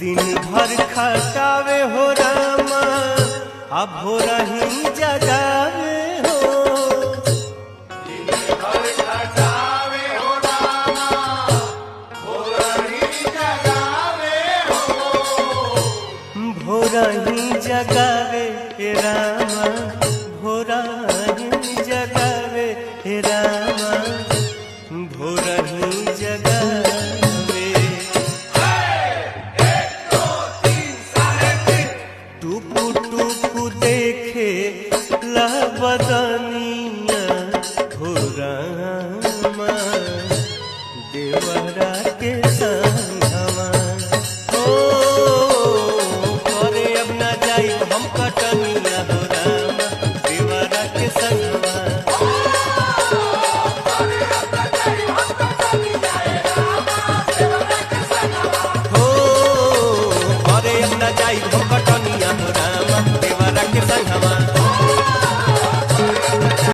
दिन भर खटावे हो रामा अब हो रही जगावे हो। भोरही जगावे हे रामा भोरही जगावे हे रामा भोरही जगावे। टुकु टुकु देखे ला बदनिया हो रामा देवरा के संगवा हो। करे अब ना जाई हम कटनिया हो रामा देवरा के संगवा। हो करे अब ना जाई हम